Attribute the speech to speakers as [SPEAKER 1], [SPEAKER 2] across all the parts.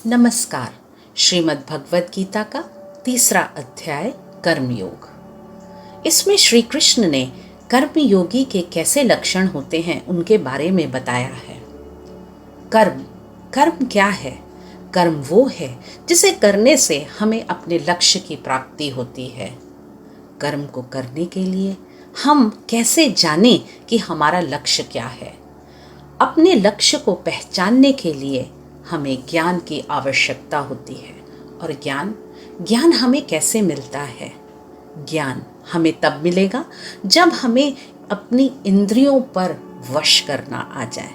[SPEAKER 1] नमस्कार। श्रीमद् भगवद गीता का 3रा अध्याय कर्मयोग। इसमें श्री कृष्ण ने कर्मयोगी के कैसे लक्षण होते हैं उनके बारे में बताया है। कर्म क्या है? कर्म वो है जिसे करने से हमें अपने लक्ष्य की प्राप्ति होती है। कर्म को करने के लिए हम कैसे जानें कि हमारा लक्ष्य क्या है? अपने लक्ष्य को पहचानने के लिए हमें ज्ञान की आवश्यकता होती है। और ज्ञान हमें कैसे मिलता है? ज्ञान हमें तब मिलेगा जब हमें अपनी इंद्रियों पर वश करना आ जाए।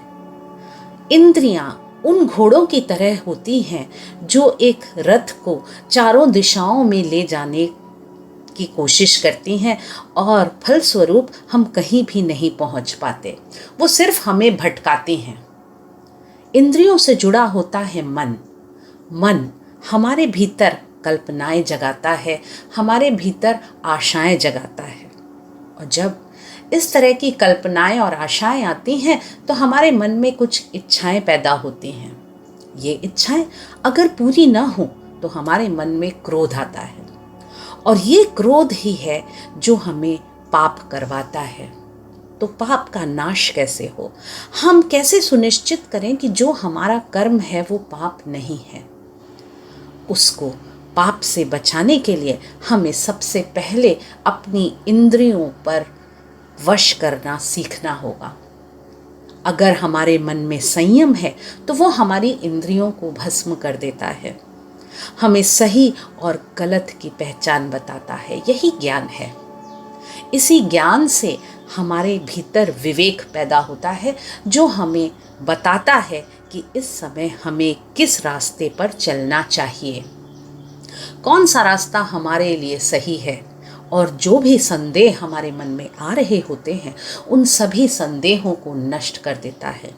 [SPEAKER 1] इंद्रियां उन घोड़ों की तरह होती हैं जो एक रथ को चारों दिशाओं में ले जाने की कोशिश करती हैं और फलस्वरूप हम कहीं भी नहीं पहुंच पाते। वो सिर्फ हमें भटकाती हैं। इंद्रियों से जुड़ा होता है मन हमारे भीतर कल्पनाएं जगाता है, हमारे भीतर आशाएं जगाता है। और जब इस तरह की कल्पनाएं और आशाएं आती हैं तो हमारे मन में कुछ इच्छाएं पैदा होती हैं। ये इच्छाएं अगर पूरी ना हो तो हमारे मन में क्रोध आता है, और ये क्रोध ही है जो हमें पाप करवाता है। तो पाप का नाश कैसे हो? हम कैसे सुनिश्चित करें कि जो हमारा कर्म है वो पाप नहीं है? उसको पाप से बचाने के लिए हमें सबसे पहले अपनी इंद्रियों पर वश करना सीखना होगा। अगर हमारे मन में संयम है तो वो हमारी इंद्रियों को भस्म कर देता है, हमें सही और गलत की पहचान बताता है। यही ज्ञान है। इसी ज्ञान से हमारे भीतर विवेक पैदा होता है जो हमें बताता है कि इस समय हमें किस रास्ते पर चलना चाहिए, कौन सा रास्ता हमारे लिए सही है। और जो भी संदेह हमारे मन में आ रहे होते हैं उन सभी संदेहों को नष्ट कर देता है।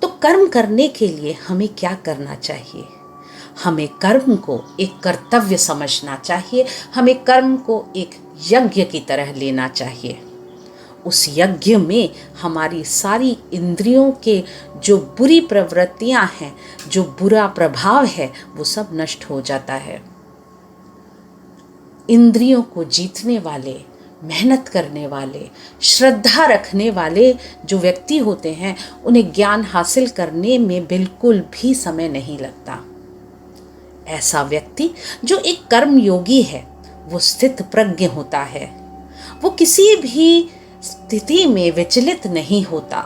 [SPEAKER 1] तो कर्म करने के लिए हमें क्या करना चाहिए? हमें कर्म को एक कर्तव्य समझना चाहिए। हमें कर्म को एक यज्ञ की तरह लेना चाहिए। उस यज्ञ में हमारी सारी इंद्रियों के जो बुरी प्रवृत्तियां हैं, जो बुरा प्रभाव है, वो सब नष्ट हो जाता है। इंद्रियों को जीतने वाले, मेहनत करने वाले, श्रद्धा रखने वाले जो व्यक्ति होते हैं उन्हें ज्ञान हासिल करने में बिल्कुल भी समय नहीं लगता। ऐसा व्यक्ति जो एक कर्म योगी है वो स्थित प्रज्ञ होता है। वो किसी भी स्थिति में विचलित नहीं होता।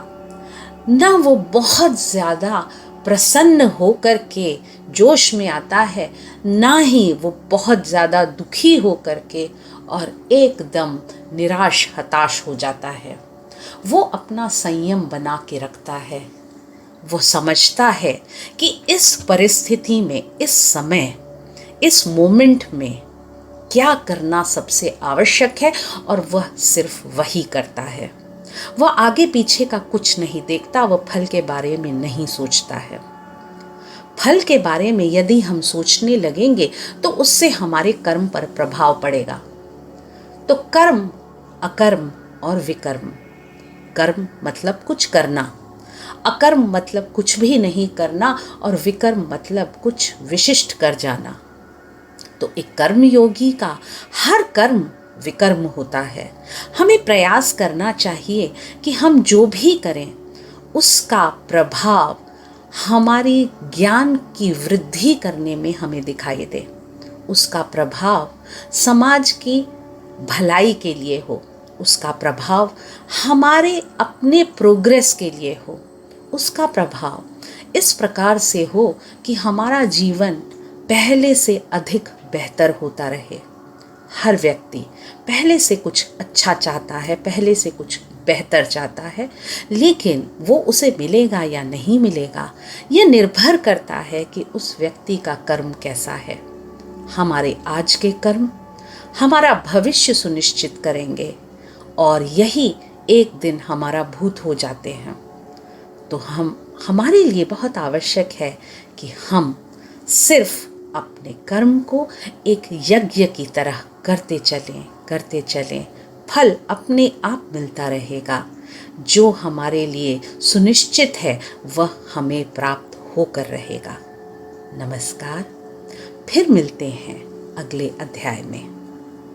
[SPEAKER 1] ना वो बहुत ज़्यादा प्रसन्न होकर के जोश में आता है, ना ही वो बहुत ज़्यादा दुखी होकर के और एकदम निराश हताश हो जाता है। वो अपना संयम बना के रखता है। वो समझता है कि इस परिस्थिति में, इस समय, इस मोमेंट में क्या करना सबसे आवश्यक है और वह सिर्फ वही करता है। वह आगे पीछे का कुछ नहीं देखता। वह फल के बारे में नहीं सोचता है। फल के बारे में यदि हम सोचने लगेंगे तो उससे हमारे कर्म पर प्रभाव पड़ेगा। तो कर्म, अकर्म और विकर्म। कर्म मतलब कुछ करना, अकर्म मतलब कुछ भी नहीं करना, और विकर्म मतलब कुछ विशिष्ट कर जाना। तो एक कर्मयोगी का हर कर्म विकर्म होता है। हमें प्रयास करना चाहिए कि हम जो भी करें उसका प्रभाव हमारी ज्ञान की वृद्धि करने में हमें दिखाई दे, उसका प्रभाव समाज की भलाई के लिए हो, उसका प्रभाव हमारे अपने प्रोग्रेस के लिए हो, उसका प्रभाव इस प्रकार से हो कि हमारा जीवन पहले से अधिक बेहतर होता रहे। हर व्यक्ति पहले से कुछ अच्छा चाहता है, पहले से कुछ बेहतर चाहता है, लेकिन वो उसे मिलेगा या नहीं मिलेगा ये निर्भर करता है कि उस व्यक्ति का कर्म कैसा है। हमारे आज के कर्म हमारा भविष्य सुनिश्चित करेंगे और यही एक दिन हमारा भूत हो जाते हैं। तो हमारे लिए बहुत आवश्यक है कि हम सिर्फ अपने कर्म को एक यज्ञ की तरह करते चलें। फल अपने आप मिलता रहेगा। जो हमारे लिए सुनिश्चित है वह हमें प्राप्त होकर रहेगा। नमस्कार। फिर मिलते हैं अगले अध्याय में।